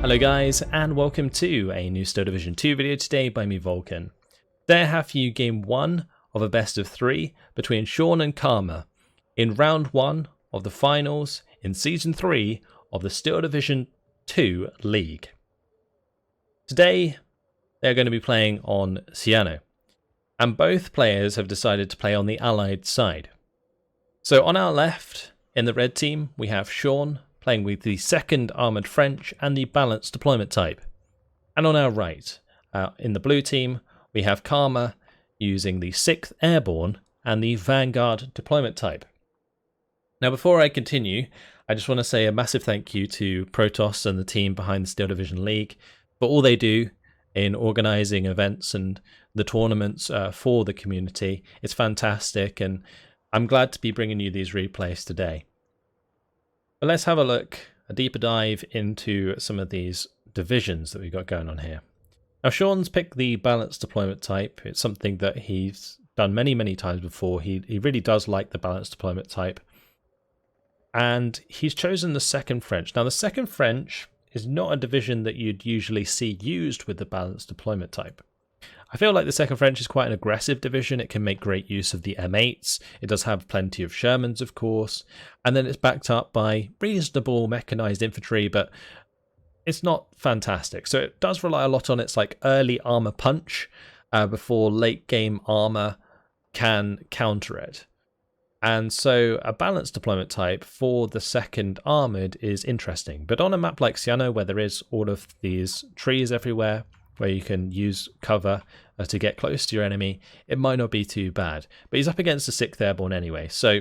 Hello guys, and welcome to a new Steel Division 2 video today by me, Vulcan. Today I have for you game 1 of a best of 3 between Shaun and Karma in round 1 of the finals in season 3 of the Steel Division 2 League. Today they're going to be playing on Sianno, and both players have decided to play on the allied side. So on our left, in the red team, we have Shaun playing with the 2nd Armoured French and the balanced deployment type. And on our right, in the blue team, we have Karma using the 6th Airborne and the Vanguard deployment type. Now before I continue, I just want to say a massive thank you to Protoss and the team behind the Steel Division League for all they do in organising events and the tournaments for the community. It's fantastic, and I'm glad to be bringing you these replays today. But let's have a deeper dive into some of these divisions that we've got going on here. Now Shaun's picked the balanced deployment type. It's something that he's done many times before. He really does like the balanced deployment type. And he's chosen the 2nd French. Now the 2nd French is not a division that you'd usually see used with the balanced deployment type. I feel like the 2nd French is quite an aggressive division. It can make great use of the M8s. It does have plenty of Shermans, of course. And then it's backed up by reasonable mechanized infantry, but it's not fantastic. So it does rely a lot on its early armor punch before late game armor can counter it. And so a balanced deployment type for the 2nd Armoured is interesting. But on a map like Sianno, where there is all of these trees everywhere, where you can use cover to get close to your enemy, it might not be too bad. But he's up against the 6th Airborne anyway, so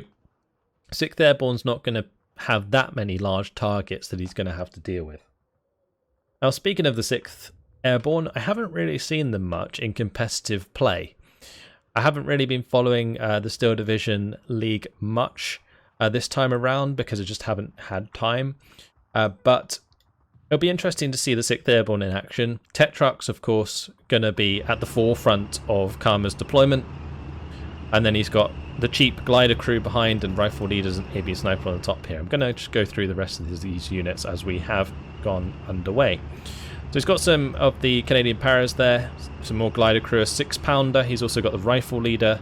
6th Airborne's not going to have that many large targets that he's going to have to deal with. Now speaking of the 6th Airborne, I haven't really seen them much in competitive play. I haven't really been following the Steel Division League much this time around because I just haven't had time, but it'll be interesting to see the 6th Airborne in action. Tetrarch's, of course, going to be at the forefront of Karma's deployment. And then he's got the cheap glider crew behind and rifle leaders and AB sniper on the top here. I'm going to just go through the rest of these units as we have gone underway. So he's got some of the Canadian Paras there, some more glider crew, a 6-pounder. He's also got the rifle leader,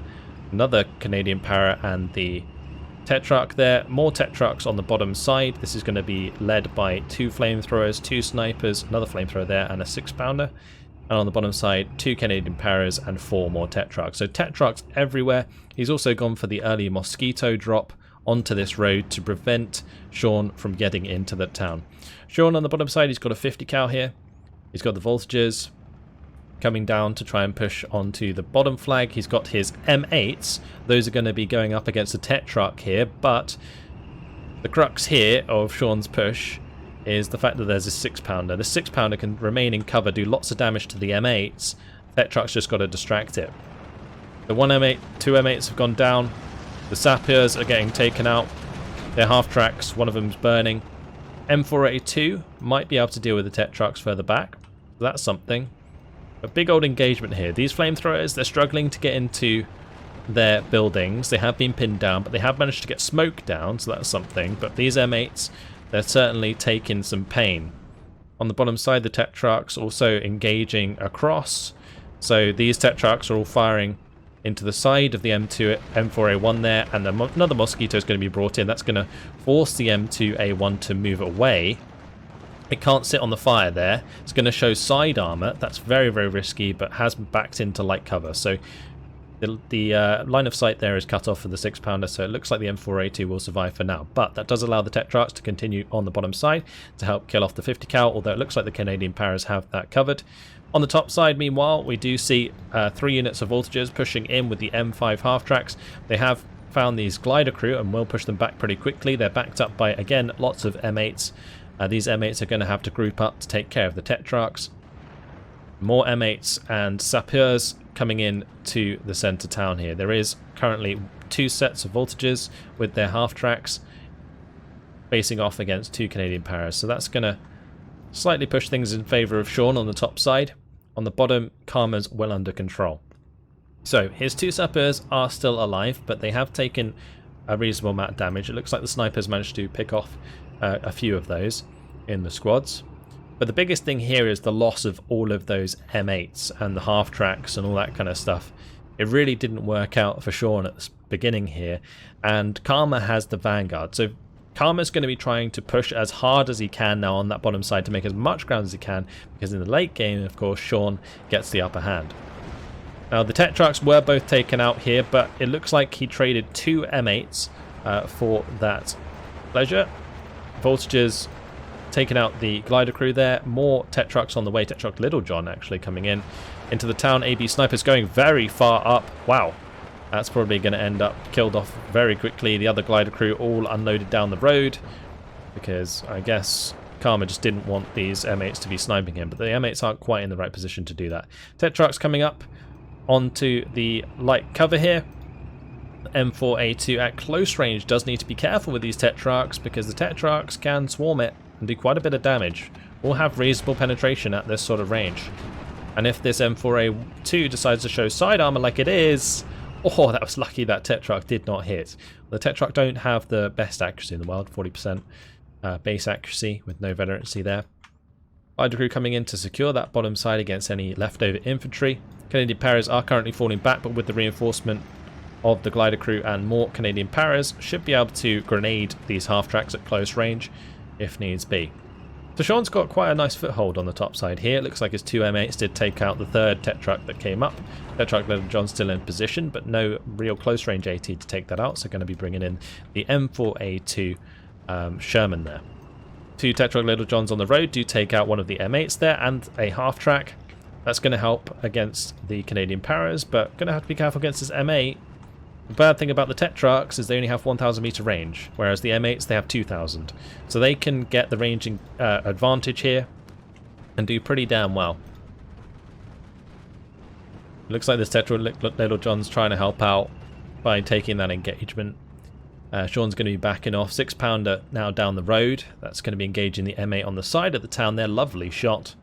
another Canadian Para, and the Tetrarch there. More Tetrarchs on the bottom side. This is going to be led by 2 flamethrowers, 2 snipers, another flamethrower there, and a 6-pounder. And on the bottom side, 2 Canadian Paras and 4 more Tetrarchs. So Tetrarchs everywhere. He's also gone for the early mosquito drop onto this road to prevent Shaun from getting into the town. Shaun on the bottom side, he's got a 50 cal here. He's got the voltages coming down to try and push onto the bottom flag. He's got his M8s. Those are going to be going up against the Tetrarch here, but the crux here of Shaun's push is the fact that there's a 6-pounder. The 6-pounder can remain in cover, do lots of damage to the M8s. Tetrarch's just got to distract it. The 1 M8, 2 M8s have gone down. The Sapiers are getting taken out. They're half tracks, one of them's burning. M4A2 might be able to deal with the Tetrarchs further back. That's something. A big old engagement here. These flamethrowers, they're struggling to get into their buildings. They have been pinned down, but they have managed to get smoke down, so that's something. But these M8s, they're certainly taking some pain. On the bottom side, the Tetrarchs also engaging across. So these Tetrarchs are all firing into the side of the M4A1 there, and another mosquito is going to be brought in. That's going to force the M2A1 to move away. It can't sit on the fire there. It's going to show side armor. That's very risky, but has backed into light cover. So the line of sight there is cut off for the 6-pounder, so it looks like the M4A2 will survive for now. But that does allow the Tetrarchs to continue on the bottom side to help kill off the 50 cal, although it looks like the Canadian Paras have that covered. On the top side, meanwhile, we do see 3 units of voltages pushing in with the M5 half-tracks. They have found these glider crew and will push them back pretty quickly. They're backed up by, again, lots of M8s. These M8s are going to have to group up to take care of the Tetrarchs. More M8s and Sapiers coming in to the centre town here. There is currently 2 sets of voltages with their half-tracks facing off against 2 Canadian Paras. So that's going to slightly push things in favour of Shaun on the top side. On the bottom, Karma's well under control. So his 2 Sapiers are still alive, but they have taken a reasonable amount of damage. It looks like the snipers managed to pick off a few of those in the squads. But the biggest thing here is the loss of all of those M8s and the half tracks and all that kind of stuff. It really didn't work out for Shaun at the beginning here, and Karma has the Vanguard. So Karma's going to be trying to push as hard as he can now on that bottom side to make as much ground as he can, because in the late game, of course, Shaun gets the upper hand. Now, the Tetrarchs were both taken out here, but it looks like he traded 2 M8s for that pleasure. Voltages taking out the glider crew there. More Tetrarchs on the way. Tetrarch Little John actually coming in into the town. AB snipers going very far up. Wow. That's probably going to end up killed off very quickly. The other glider crew all unloaded down the road, because I guess Karma just didn't want these M8s to be sniping him. But the M8s aren't quite in the right position to do that. Tetrarchs coming up onto the light cover here. M4A2 at close range does need to be careful with these Tetrarchs, because the Tetrarchs can swarm it and do quite a bit of damage. Will have reasonable penetration at this sort of range. And if this M4A2 decides to show side armor like it is, oh, that was lucky that Tetrarch did not hit. The Tetrarch don't have the best accuracy in the world, 40% base accuracy with no veterancy there. Glider crew coming in to secure that bottom side against any leftover infantry. Canadian Paras are currently falling back, but with the reinforcement of the glider crew and more Canadian Paras, should be able to grenade these half tracks at close range if needs be. So Shaun's got quite a nice foothold on the top side here. It looks like his 2 M8s did take out the third Tetrarch that came up. Tetrarch Little John's still in position, but no real close range AT to take that out, so going to be bringing in the M4A2 Sherman there. 2 Tetrarch Little Johns on the road do take out one of the M8s there and a half track. That's going to help against the Canadian Paras, but going to have to be careful against this M8. The bad thing about the Tetrarchs is they only have 1,000 meter range, whereas the M8s, they have 2,000. So they can get the ranging advantage here and do pretty damn well. It looks like this Tetrarch Little John's trying to help out by taking that engagement. Shaun's going to be backing off. 6-pounder now down the road. That's going to be engaging the M8 on the side of the town there. Lovely shot.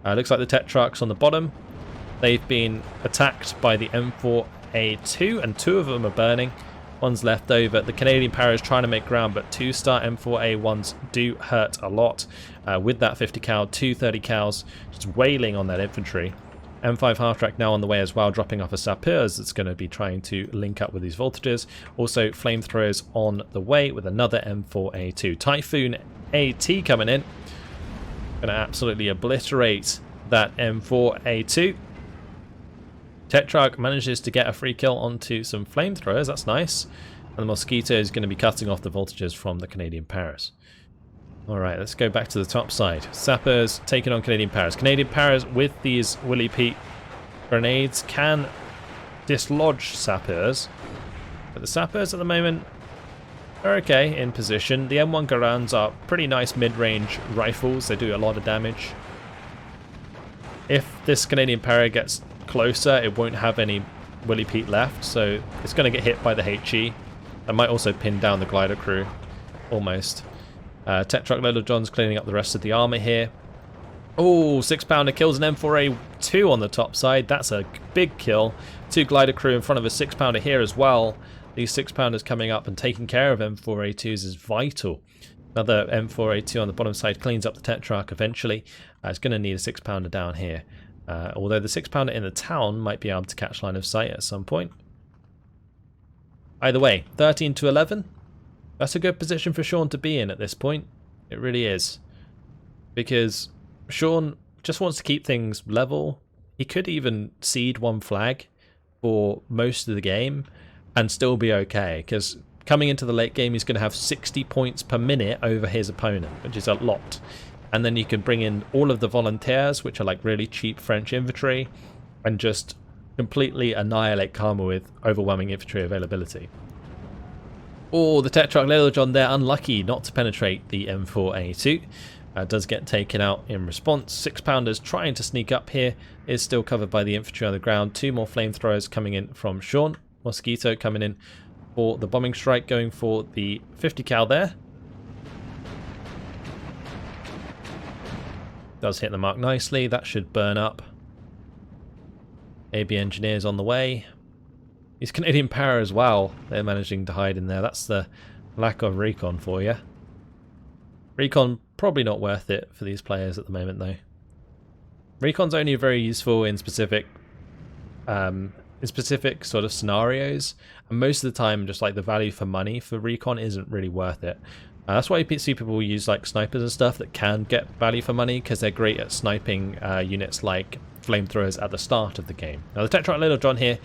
Looks like the Tetrarchs on the bottom. They've been attacked by the M4A2, and 2 of them are burning. One's left over. The Canadian Paras trying to make ground, but 2-star M4A1s do hurt a lot. With that 50 cal, 2 30 cals, just wailing on that infantry. M5 half-track now on the way as well, dropping off a sapeurs that's going to be trying to link up with these voltages. Also, flamethrowers on the way with another M4A2. Typhoon AT coming in. Going to absolutely obliterate that M4A2. Tetrarch manages to get a free kill onto some flamethrowers. That's nice. And the Mosquito is going to be cutting off the voltages from the Canadian Paras. Alright, let's go back to the top side. Sappers taking on Canadian Paras. Canadian Paras with these Willy Pete grenades can dislodge Sappers. But the Sappers at the moment are okay in position. The M1 Garans are pretty nice mid-range rifles. They do a lot of damage. If this Canadian Para gets closer, it won't have any Willy Pete left, so it's going to get hit by the HE. That might also pin down the glider crew, almost. Tetrarch Little John's cleaning up the rest of the armor here. Oh, 6-pounder kills an M4A2 on the top side. That's a big kill. 2 glider crew in front of a 6-pounder here as well. These 6-pounders coming up and taking care of M4A2s is vital. Another M4A2 on the bottom side cleans up the Tetrarch eventually. It's going to need a 6-pounder down here. Although the 6-pounder in the town might be able to catch line of sight at some point. Either way, 13 to 11. That's a good position for Shaun to be in at this point. It really is. Because Shaun just wants to keep things level. He could even cede 1 flag for most of the game and still be okay. Because coming into the late game, he's going to have 60 points per minute over his opponent, which is a lot. And then you can bring in all of the volunteers, which are like really cheap French infantry, and just completely annihilate Karma with overwhelming infantry availability. Oh, the Tetrarch Little John there, unlucky not to penetrate the M4A2. Does get taken out in response. 6-pounders trying to sneak up here, is still covered by the infantry on the ground. 2 more flamethrowers coming in from Shaun. Mosquito coming in for the bombing strike, going for the 50 cal there. Does hit the mark nicely. That should burn up. AB engineers on the way. These Canadian Para as well. They're managing to hide in there. That's the lack of recon for you. Recon, probably not worth it for these players at the moment, though. Recon's only very useful in specific sort of scenarios, and most of the time, just like the value for money for Recon isn't really worth it. That's why you see people use like snipers and stuff that can get value for money, because they're great at sniping units like flamethrowers at the start of the game. Now the Tetrarch Little John here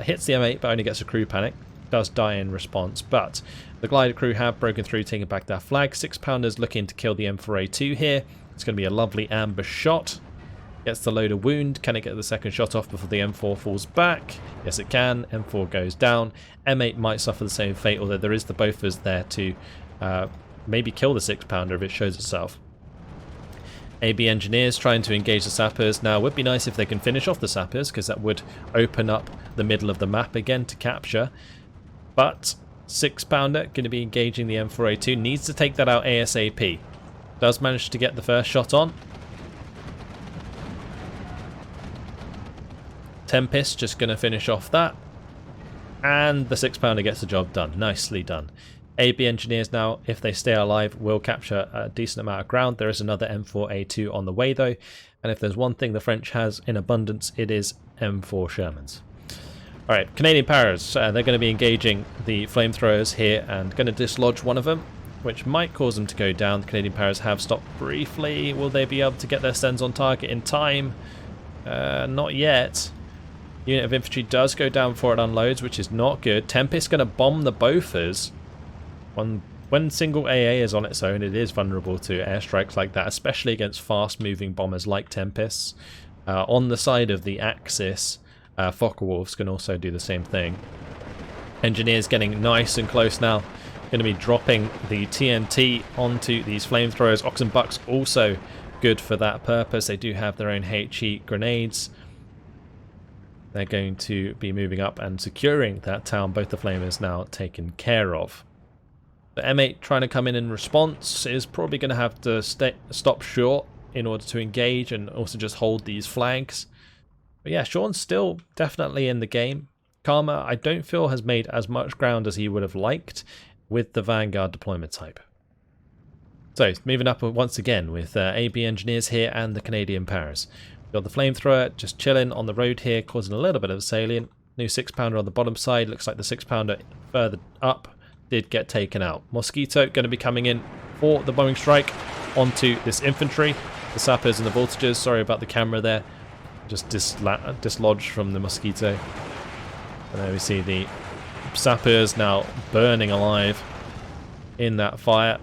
hits the M8 but only gets a crew panic, does die in response, but the glider crew have broken through, taking back their flag. 6-pounders looking to kill the M4A2 here. It's going to be a lovely ambush shot. Gets the loader wound. Can it get the second shot off before the M4 falls back? Yes it can. M4 goes down. M8 might suffer the same fate, although there is the Bofors there to maybe kill the 6-pounder if it shows itself. AB engineers trying to engage the sappers. Now, it would be nice if they can finish off the sappers, because that would open up the middle of the map again to capture. But 6-pounder going to be engaging the M4A2. Needs to take that out ASAP. Does manage to get the first shot on. Tempest just going to finish off that. And the 6-pounder gets the job done. Nicely done. AB engineers now, if they stay alive, will capture a decent amount of ground. There is another M4A2 on the way though, and if there's one thing the French has in abundance, it is M4 Shermans. Alright, Canadian Paras, they're going to be engaging the flamethrowers here and going to dislodge one of them, which might cause them to go down. The Canadian Paras have stopped briefly. Will they be able to get their sends on target in time? Not yet. Unit of infantry does go down before it unloads, which is not good. Tempest going to bomb the Bofors. When single AA is on its own, it is vulnerable to airstrikes like that, especially against fast-moving bombers like Tempests. On the side of the Axis, Focke-Wulfs can also do the same thing. Engineers getting nice and close now. Going to be dropping the TNT onto these flamethrowers. Ox and Bucks also good for that purpose. They do have their own HE grenades. They're going to be moving up and securing that town. Both the flamers now taken care of. The M8 trying to come in response is probably going to have to stop short in order to engage and also just hold these flags. But yeah, Shaun's still definitely in the game. Karma, I don't feel, has made as much ground as he would have liked with the Vanguard deployment type. So, moving up once again with AB engineers here and the Canadian Paras. Got the flamethrower just chilling on the road here, causing a little bit of a salient. New 6-pounder on the bottom side. Looks like the 6-pounder further up did get taken out. Mosquito going to be coming in for the bombing strike onto this infantry. The sappers and the voltages. Sorry about the camera there. Just dislodged from the Mosquito. And there we see the sappers now burning alive in that fire.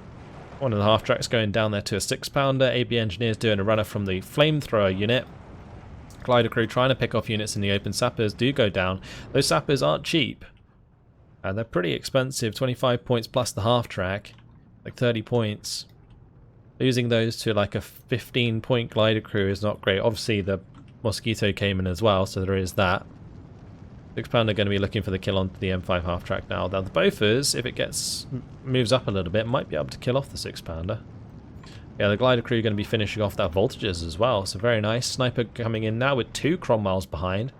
1.5 tracks going down there to a 6-pounder. AB engineers doing a runner from the flamethrower unit. Glider crew trying to pick off units in the open. Sappers do go down. Those sappers aren't cheap. And they're pretty expensive. 25 points plus the half track. Like 30 points. Losing those to like a 15-point glider crew is not great. Obviously the Mosquito came in as well, so there is that. 6-pounder going to be looking for the kill onto the M5 half track now. Now the Bofors, if it moves up a little bit, might be able to kill off the 6-pounder. Yeah, the glider crew going to be finishing off that voltages as well, so very nice. Sniper coming in now with 2 Cromwells behind.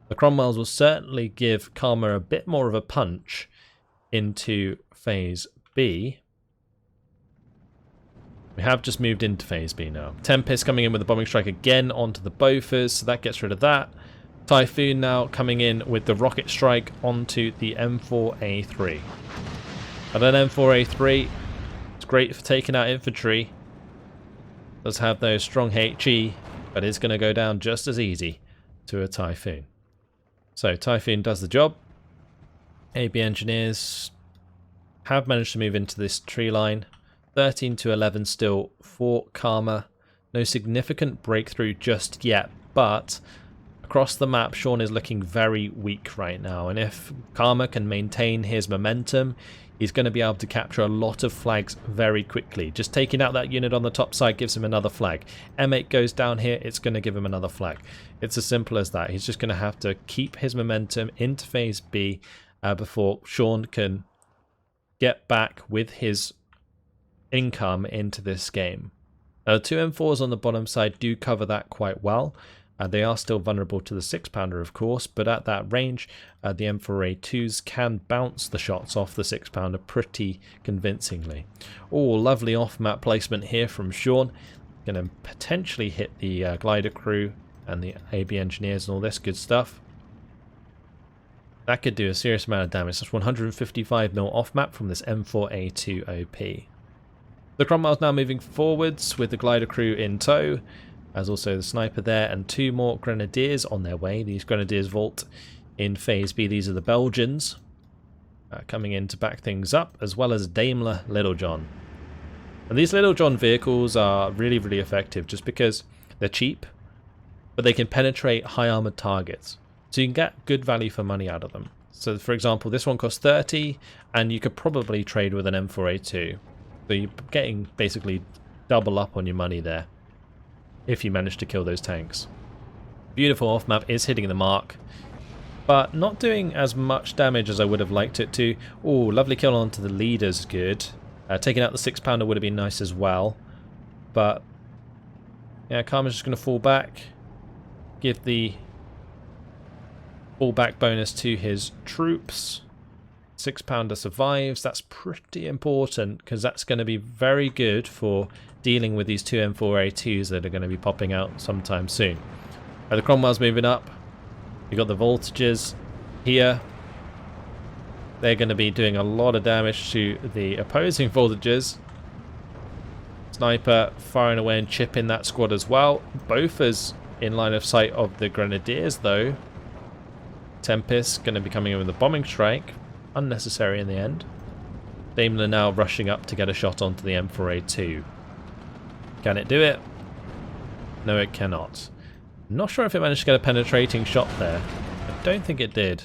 The Cromwells will certainly give Karma a bit more of a punch into Phase B. We have just moved into Phase B now. Tempest coming in with the bombing strike again onto the Bofors, so that gets rid of that. Typhoon now coming in with the rocket strike onto the M4A3. And an M4A3, it's great for taking out infantry. Does have those strong HE, but it's going to go down just as easy to a Typhoon. So Typhoon does the job. AB engineers have managed to move into this tree line. 13 to 11 still for Karma. No significant breakthrough just yet, but across the map, Shaun is looking very weak right now, and if Karma can maintain his momentum, he's going to be able to capture a lot of flags very quickly. Just taking out that unit on the top side gives him another flag. M8 goes down here, it's going to give him another flag. It's as simple as that. He's just going to have to keep his momentum into Phase B before Shaun can get back with his income into this game. 2 M4s on the bottom side do cover that quite well. They are still vulnerable to the 6-pounder, of course, but at that range, the M4A2s can bounce the shots off the 6-pounder pretty convincingly. Oh, lovely off-map placement here from Shaun. Going to potentially hit the glider crew and the AB engineers and all this good stuff. That could do a serious amount of damage. That's 155mm off-map from this M4A2 OP. The Cromwell's now moving forwards with the glider crew in tow, as also the sniper there, and 2 more grenadiers on their way. These grenadiers vault in Phase B. These are the Belgians coming in to back things up, as well as Daimler Little John. And these Little John vehicles are really, really effective just because they're cheap, but they can penetrate high armored targets. So you can get good value for money out of them. So for example, this one costs 30, and you could probably trade with an M4A2. So you're getting basically double up on your money there if you manage to kill those tanks. Beautiful off-map, is hitting the mark, but not doing as much damage as I would have liked it to. Oh, lovely kill onto the leaders, good. Taking out the 6-pounder would have been nice as well, but yeah, Karma's just going to fall back, give the fallback bonus to his troops. 6-pounder survives. That's pretty important because that's going to be very good for dealing with these 2 M4A2s that are going to be popping out sometime soon. The Cromwell's moving up. You've got the voltages here. They're going to be doing a lot of damage to the opposing voltages. Sniper firing away and chipping that squad as well. Both as in line of sight of the grenadiers though. Tempest going to be coming in with a bombing strike. Unnecessary in the end. Daimler now rushing up to get a shot onto the M4A2. Can it do it? No, it cannot. I'm not sure if it managed to get a penetrating shot there. I don't think it did.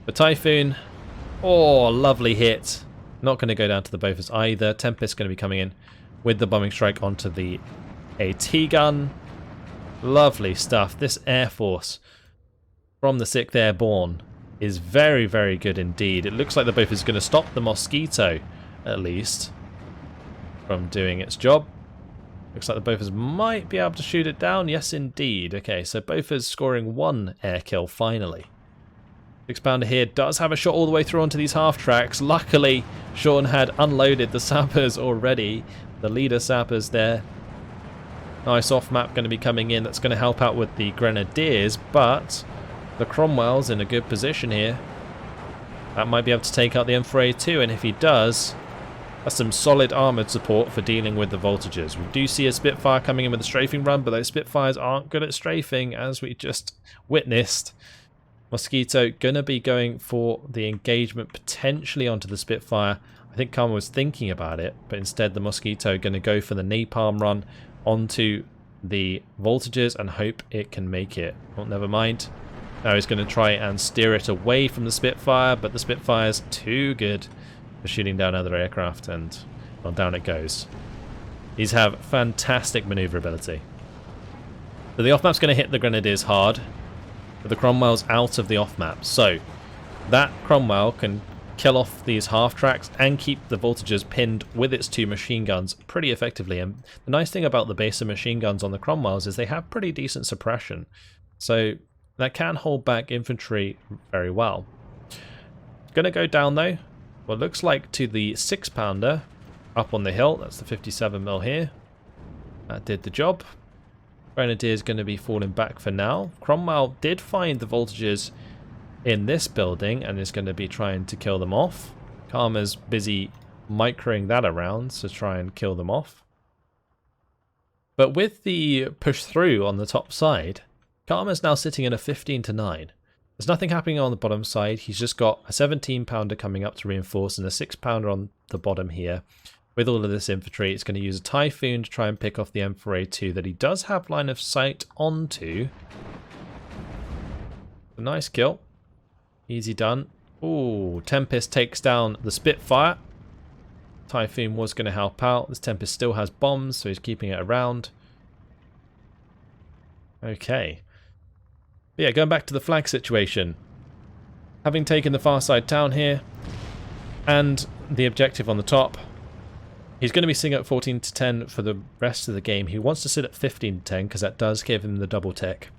The Typhoon. Oh, lovely hit. Not going to go down to the Bofors either. Tempest going to be coming in with the bombing strike onto the AT gun. Lovely stuff. This Air Force from the 6th Airborne is very, very good indeed. It looks like the Bofors is going to stop the Mosquito, at least, from doing its job. Looks like the Bofors might be able to shoot it down. Yes, indeed. Okay, so Bofors scoring 1 air kill finally. 6-pounder here does have a shot all the way through onto these half tracks. Luckily, Shaun had unloaded the sappers already. The leader sappers there. Nice off-map going to be coming in. That's going to help out with the grenadiers, but the Cromwell's in a good position here. That might be able to take out the M4A2, and if he does, that's some solid armoured support for dealing with the voltages. We do see a Spitfire coming in with a strafing run, but those Spitfires aren't good at strafing, as we just witnessed. Mosquito going to be going for the engagement potentially onto the Spitfire. I think Karma was thinking about it, but instead the Mosquito going to go for the napalm run onto the voltages and hope it can make it. Well, never mind. Now he's going to try and steer it away from the Spitfire, but the Spitfire's too good for shooting down other aircraft, and well, down it goes. These have fantastic maneuverability. So the off-map's going to hit the Grenadiers hard, but the Cromwell's out of the off-map. So that Cromwell can kill off these half-tracks and keep the voltages pinned with its 2 machine guns pretty effectively. And the nice thing about the base of machine guns on the Cromwells is they have pretty decent suppression. So that can hold back infantry very well. Going to go down though. Well, it looks like to the 6-pounder up on the hill. That's the 57mm here. That did the job. Grenadier's going to be falling back for now. Cromwell did find the voltages in this building and is going to be trying to kill them off. Karma's busy microing that around to try and kill them off. But with the push through on the top side, Karma's now sitting in a 15-9. There's nothing happening on the bottom side. He's just got a 17-pounder coming up to reinforce and a 6-pounder on the bottom here. With all of this infantry, it's going to use a Typhoon to try and pick off the M4A2 that he does have line of sight onto. A nice kill. Easy done. Ooh, Tempest takes down the Spitfire. Typhoon was going to help out. This Tempest still has bombs, so he's keeping it around. Okay. But yeah, going back to the flag situation. Having taken the far side town here, and the objective on the top, he's going to be sitting at 14-10 for the rest of the game. He wants to sit at 15-10 because that does give him the double tick.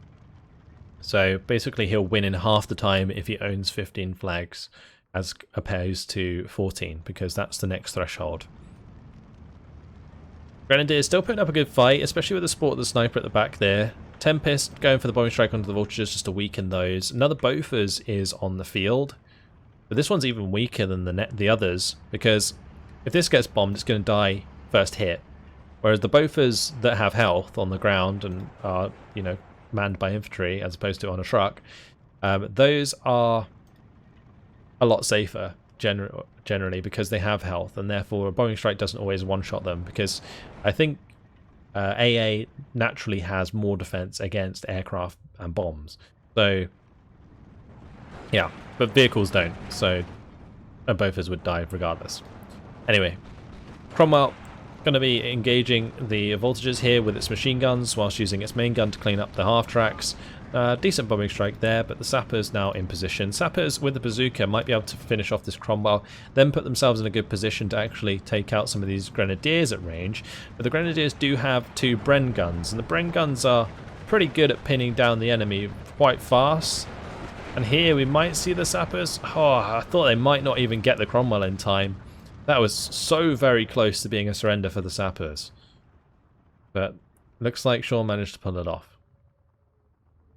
So basically he'll win in half the time if he owns 15 flags as opposed to 14, because that's the next threshold. Grenadiers still putting up a good fight, especially with the support of the sniper at the back there. Tempest going for the bombing strike onto the vultures just to weaken those. Another Bofors is on the field, but this one's even weaker than the others, because if this gets bombed, it's going to die first hit. Whereas the Bofors that have health on the ground and are, you know, manned by infantry as opposed to on a truck, those are a lot safer generally because they have health, and therefore a bombing strike doesn't always one-shot them, because I think AA naturally has more defense against aircraft and bombs. So yeah, but vehicles don't, so both would die regardless. Anyway, Cromwell going to be engaging the voltages here with its machine guns whilst using its main gun to clean up the half tracks. Decent bombing strike there, but the sappers now in position. Sappers with the bazooka might be able to finish off this Cromwell, then put themselves in a good position to actually take out some of these grenadiers at range. But the grenadiers do have 2 Bren guns, and the Bren guns are pretty good at pinning down the enemy quite fast. And here we might see the sappers. Oh, I thought they might not even get the Cromwell in time. That was so very close to being a surrender for the sappers. But looks like Shaun managed to pull it off.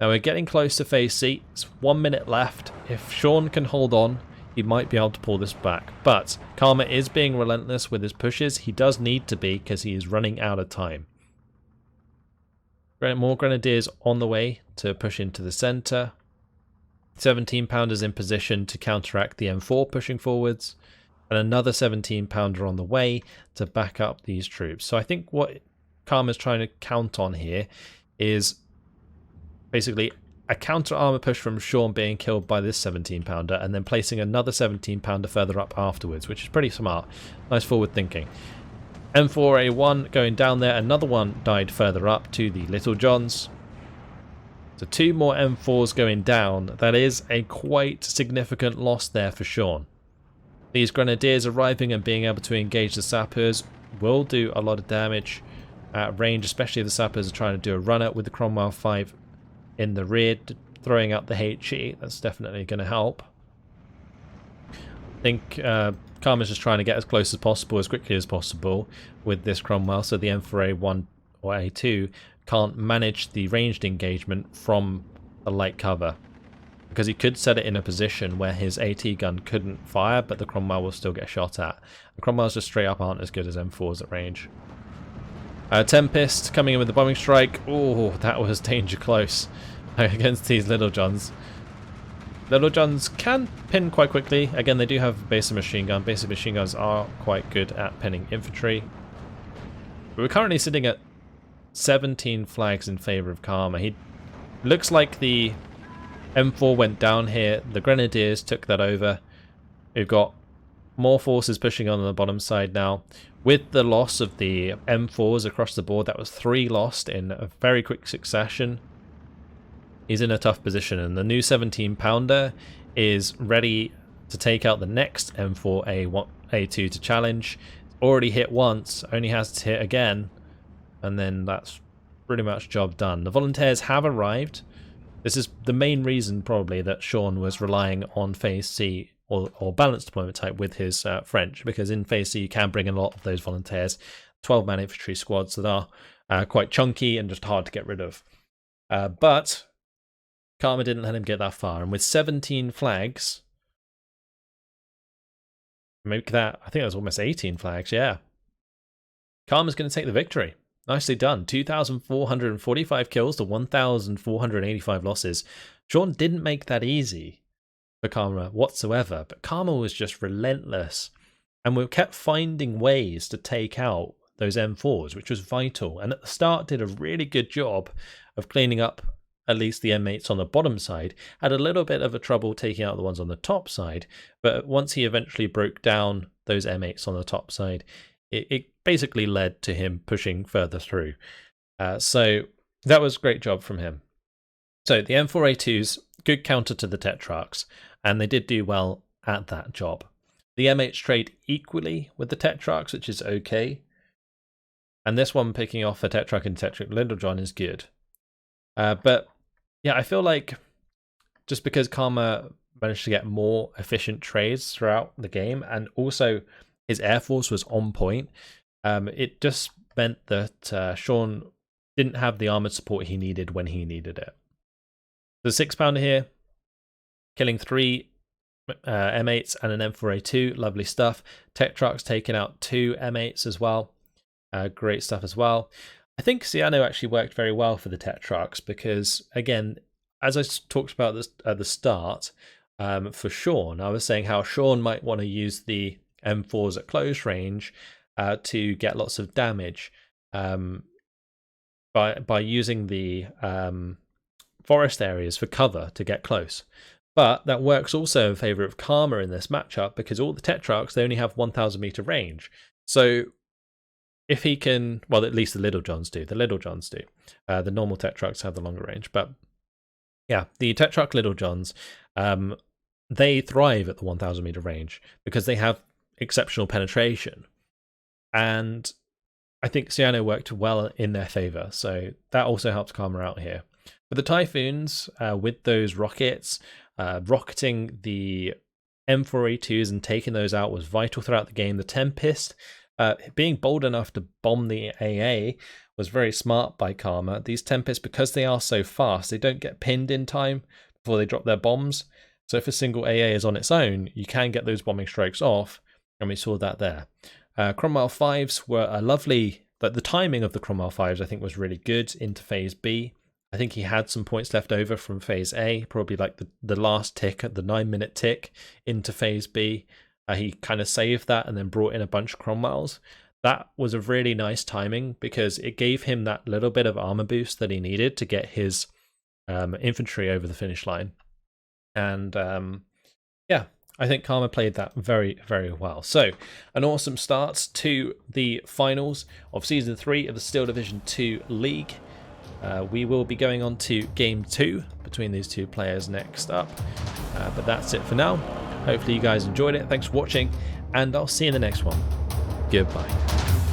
Now we're getting close to phase C. It's 1 minute left. If Shaun can hold on, he might be able to pull this back. But Karma is being relentless with his pushes. He does need to be, because he is running out of time. More grenadiers on the way to push into the centre. 17 pounders in position to counteract the M4 pushing forwards. And another 17 pounder on the way to back up these troops. So I think what Karma's trying to count on here is basically a counter armor push from Shaun being killed by this 17 pounder, and then placing another 17 pounder further up afterwards, which is pretty smart. Nice forward thinking. M4A1 going down there. Another one died further up to the Little Johns. So 2 more M4s going down. That is a quite significant loss there for Shaun. These grenadiers arriving and being able to engage the sappers will do a lot of damage at range, especially if the sappers are trying to do a run-out with the Cromwell 5 in the rear, throwing out the HE. That's definitely going to help. I think Karma's just trying to get as close as possible, as quickly as possible with this Cromwell, so the M4A1 or A2 can't manage the ranged engagement from the light cover. Because he could set it in a position where his AT gun couldn't fire, but the Cromwell will still get shot at. The Cromwells just straight up aren't as good as M4s at range. Tempest coming in with the bombing strike. Oh, that was danger close against these Little Johns. Little Johns can pin quite quickly. Again, they do have a basic machine gun. Basic machine guns are quite good at pinning infantry. But we're currently sitting at 17 flags in favour of Karma. He looks like the M4 went down here. The Grenadiers took that over. We've got more forces pushing on the bottom side now. With the loss of the M4s across the board, that was 3 lost in a very quick succession. He's in a tough position, and the new 17 pounder is ready to take out the next M4A2 to challenge. Already hit once, only has to hit again, and then that's pretty much job done. The volunteers have arrived. This is the main reason probably that Shaun was relying on phase C or balanced deployment type with his French, because in phase C you can bring in a lot of those volunteers, 12-man infantry squads that are quite chunky and just hard to get rid of. But Karma didn't let him get that far, and with 17 flags, make that, I think that was almost 18 flags, yeah. Karma's going to take the victory. Nicely done. 2,445 kills to 1,485 losses. Shaun didn't make that easy for Karma whatsoever, but Karma was just relentless, and we kept finding ways to take out those M4s, which was vital, and at the start did a really good job of cleaning up at least the M8s on the bottom side. Had a little bit of a trouble taking out the ones on the top side, but once he eventually broke down those M8s on the top side, it basically led to him pushing further through. So that was a great job from him. So the M4A2s, good counter to the Tetrarchs, and they did do well at that job. The M8s trade equally with the Tetrarchs, which is okay. And this one picking off a Tetrarch and Tetrarch Little John is good. But Yeah, I feel like just because Karma managed to get more efficient trades throughout the game, and also his Air Force was on point, it just meant that Shaun didn't have the armored support he needed when he needed it. The 6-pounder here, killing 3 M8s and an M4A2, lovely stuff. Tech Trucks taking out 2 M8s as well, great stuff as well. I think Sianno actually worked very well for the Tech Trucks because, again, as I talked about this at the start, for Shaun, I was saying how Shaun might want to use the M4s at close range to get lots of damage by using the forest areas for cover to get close. But that works also in favor of Karma in this matchup because all the Tetrarchs, they only have 1,000 meter range. So if he can, well, at least the Little Johns do. The Little Johns do. The normal Tetrarchs have the longer range. But yeah, the Tetrarch Little Johns, they thrive at the 1,000 meter range because they have exceptional penetration. And I think Sianno worked well in their favor. So that also helps Karma out here. But the Typhoons, with those rockets, rocketing the M4A2s and taking those out was vital throughout the game. The Tempest, being bold enough to bomb the AA was very smart by Karma. These Tempests, because they are so fast, they don't get pinned in time before they drop their bombs. So if a single AA is on its own, you can get those bombing strikes off, and we saw that there. Cromwell 5s were a lovely, but the timing of the Cromwell 5s I think was really good into phase B. I think he had some points left over from phase A, probably like the last tick at the 9-minute tick into phase B. He kind of saved that and then brought in a bunch of Cromwells. That was a really nice timing because it gave him that little bit of armor boost that he needed to get his infantry over the finish line. And yeah, I think Karma played that very, very well. So, an awesome start to the finals of Season 3 of the Steel Division 2 League. We will be going on to Game 2 between these two players next up. But that's it for now. Hopefully you guys enjoyed it. Thanks for watching, and I'll see you in the next one. Goodbye.